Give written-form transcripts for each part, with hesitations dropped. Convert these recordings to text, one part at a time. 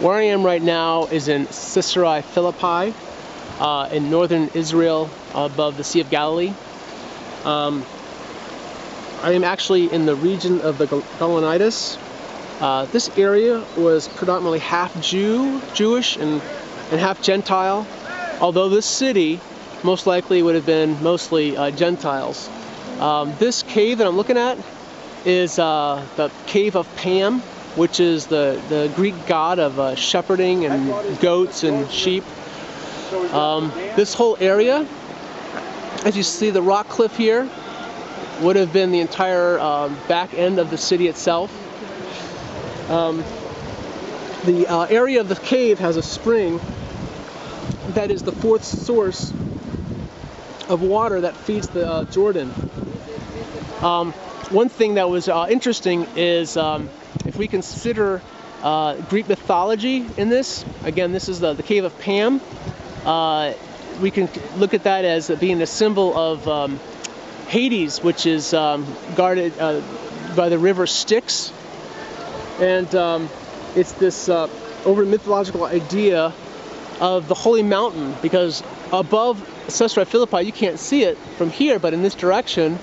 Where I am right now is in Casarea Philippi, in northern Israel, above the Sea of Galilee. I am actually in the region of the Golanites. This area was predominantly half Jewish and half Gentile, although this city most likely would have been mostly Gentiles. This cave that I'm looking at is the Cave of Pan, which is the Greek god of shepherding and goats and sheep. This whole area, as you see the rock cliff here, would have been the entire back end of the city itself. The area of the cave has a spring that is the fourth source of water that feeds the Jordan. One thing that was interesting is if we consider Greek mythology in this, again, this is the Cave of Pan. We can look at that as being a symbol of Hades, which is guarded by the river Styx. And it's this over mythological idea of the holy mountain, because above Casarea Philippi you can't see it from here, but in this direction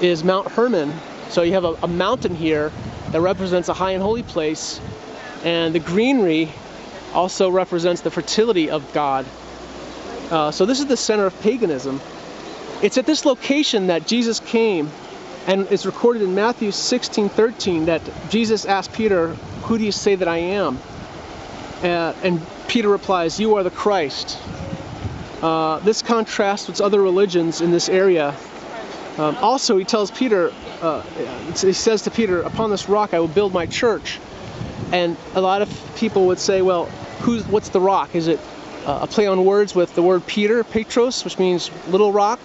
is Mount Hermon. So you have a mountain here that represents a high and holy place, and the greenery also represents the fertility of God. So this is the center of paganism. It's at this location that Jesus came, and it's recorded in Matthew 16:13 that Jesus asked Peter, "Who do you say that I am?" And Peter replies, "You are the Christ." This contrasts with other religions in this area. Also, he tells Peter, he says to Peter, "Upon this rock I will build my church." And a lot of people would say, well, what's the rock? Is it a play on words with the word Peter, Petros, which means little rock,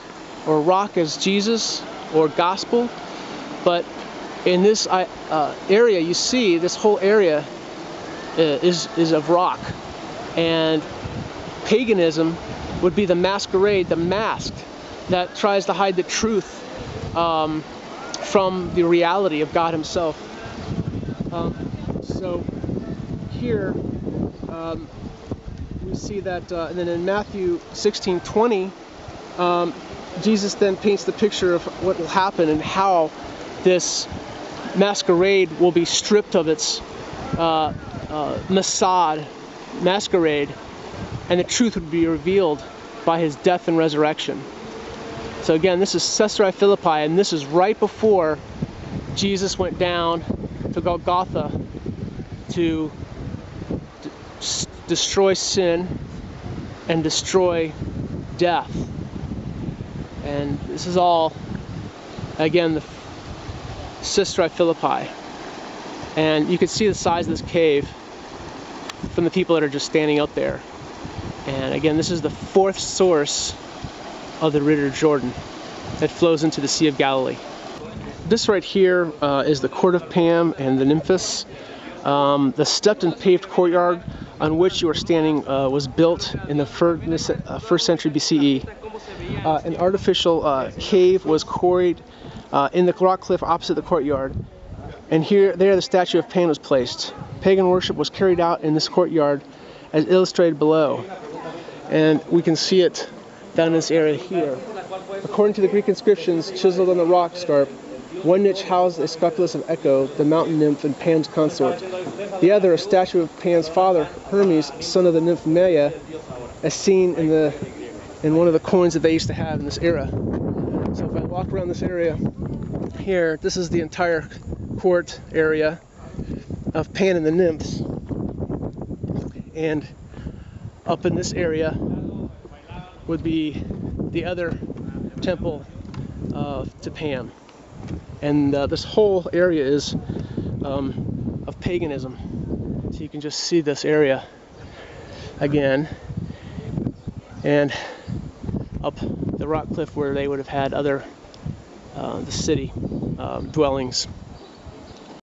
or rock as Jesus, or gospel? But in this area, you see this whole area is of rock, and paganism would be the masquerade, the mask that tries to hide the truth from the reality of God Himself. So here we see that, and then in Matthew 16:20, Jesus then paints the picture of what will happen and how this masquerade will be stripped of its masquerade, and the truth would be revealed by His death and resurrection. So again, this is Casarea Philippi, and this is right before Jesus went down to Golgotha to destroy sin and destroy death. And this is all, again, the Casarea Philippi. And you can see the size of this cave from the people that are just standing out there. And again, this is the fourth source of the River Jordan that flows into the Sea of Galilee. This right here is the Court of Pan and the Nymphs. The stepped and paved courtyard on which you are standing was built in the first century BCE. An artificial cave was quarried in the rock cliff opposite the courtyard, and there the statue of Pan was placed. Pagan worship was carried out in this courtyard as illustrated below, and we can see it down in this area here. According to the Greek inscriptions chiseled on the rock scarp, one niche housed a sculptus of Echo, the mountain nymph and Pan's consort. The other, a statue of Pan's father, Hermes, son of the nymph Maya, as seen in one of the coins that they used to have in this era. So if I walk around this area here, this is the entire court area of Pan and the nymphs. And up in this area would be the other temple to Pan. And this whole area is of paganism. So you can just see this area again, and up the rock cliff where they would have had other the city dwellings.